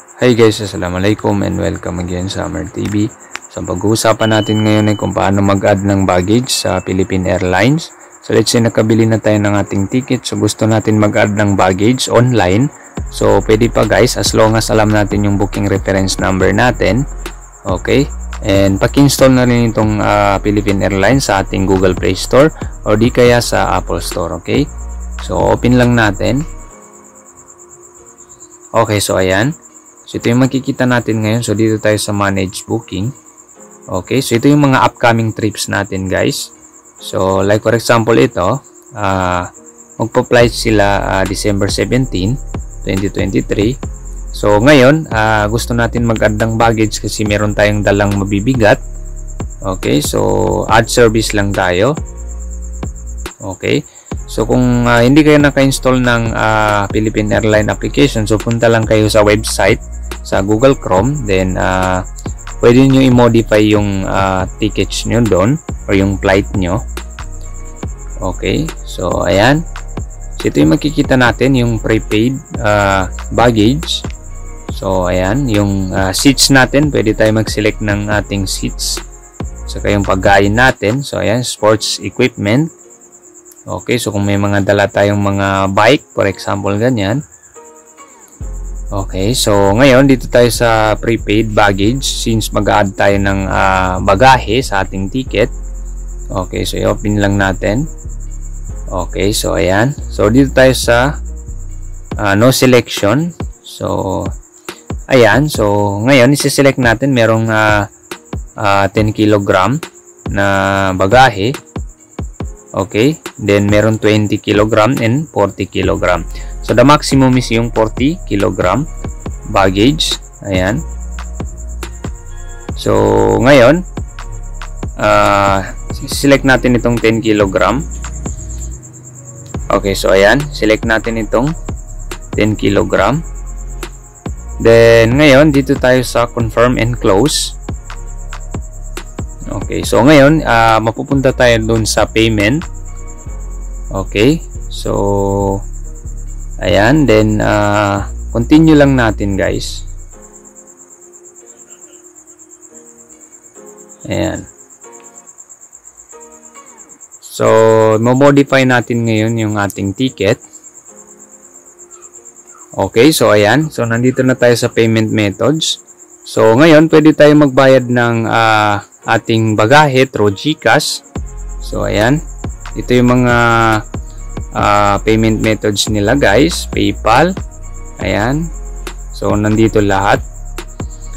Hey guys, assalamualaikum and welcome again sa Amer TV. So pag-uusapan natin ngayon ay kung paano mag-add ng baggage sa Philippine Airlines. So let's say nakabili na tayo ng ating ticket. So gusto natin mag-add ng baggage online. So pwede pa guys, as long as alam natin yung booking reference number natin. Okay? And paki-install na rin itong Philippine Airlines sa ating Google Play Store o di kaya sa Apple Store. Okay? So open lang natin. Okay, so ayan. So ito yung makikita natin ngayon. So dito tayo sa manage booking. Okay, so ito yung mga upcoming trips natin guys. So like for example ito, magpa-flight sila December 17, 2023. So ngayon, gusto natin mag-add ng baggage kasi meron tayong dalang mabibigat. Okay, so add service lang tayo. Okay. So kung hindi kayo naka-install ng Philippine Airline application, so punta lang kayo sa website sa Google Chrome, then pwede nyo i-modify yung tickets nyo doon or yung flight nyo. Okay, so ayan. So ito yung makikita natin, yung prepaid baggage. So ayan, yung seats natin, pwede tayo mag-select ng ating seats. Saka yung pagkain natin, so ayan, sports equipment. Okay, so kung may mga dala tayong mga bike, for example, ganyan. Okay, so ngayon dito tayo sa prepaid baggage since mag-add tayo ng bagahe sa ating ticket. Okay, so i-open lang natin. Okay, so ayan. So dito tayo sa no selection. So ayan, so ngayon isi-select natin merong 10 kg na bagahe. Okay, then meron 20 kg and 40 kg. So the maximum is yung 40 kg baggage. Ayan. So ngayon, select natin itong 10 kg. Okay, so ayan, select natin itong 10 kg. Then ngayon, dito tayo sa confirm and close. Okay, so ngayon, mapupunta tayo dun sa payment. Okay, so ayan, then continue lang natin guys. Ayan. So, mo-modify natin ngayon yung ating ticket. Okay, so ayan. So, nandito na tayo sa payment methods. So, ngayon, pwede tayo magbayad ng ating bagahe through GCash. So ayan, ito yung mga payment methods nila guys. PayPal, ayan. So nandito lahat.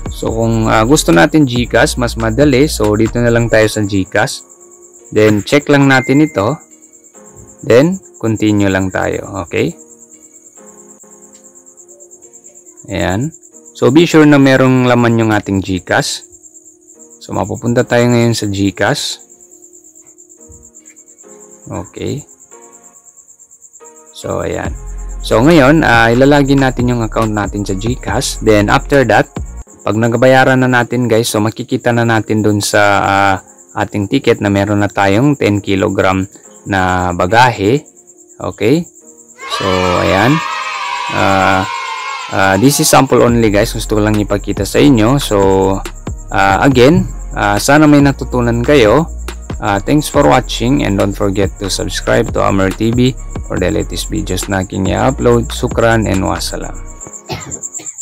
So kung gusto natin GCash, mas madali, so dito na lang tayo sa GCash. Then check lang natin ito, then continue lang tayo. Okay, ayan. So be sure na merong laman yung ating GCash. So, mapupunta tayo ngayon sa GCash. Okay. So, ayan. So, ngayon, ilalagin natin yung account natin sa GCash. Then, after that, pag nagabayaran na natin, guys, so makikita na natin dun sa ating ticket na meron na tayong 10 kg na bagahe. Okay. So, ayan. This is sample only, guys. Gusto ko lang ipakita sa inyo. So, again, sana may natutunan kayo. Thanks for watching and don't forget to subscribe to Amer TV for the latest videos na aking i-upload. Sukran and wassalam.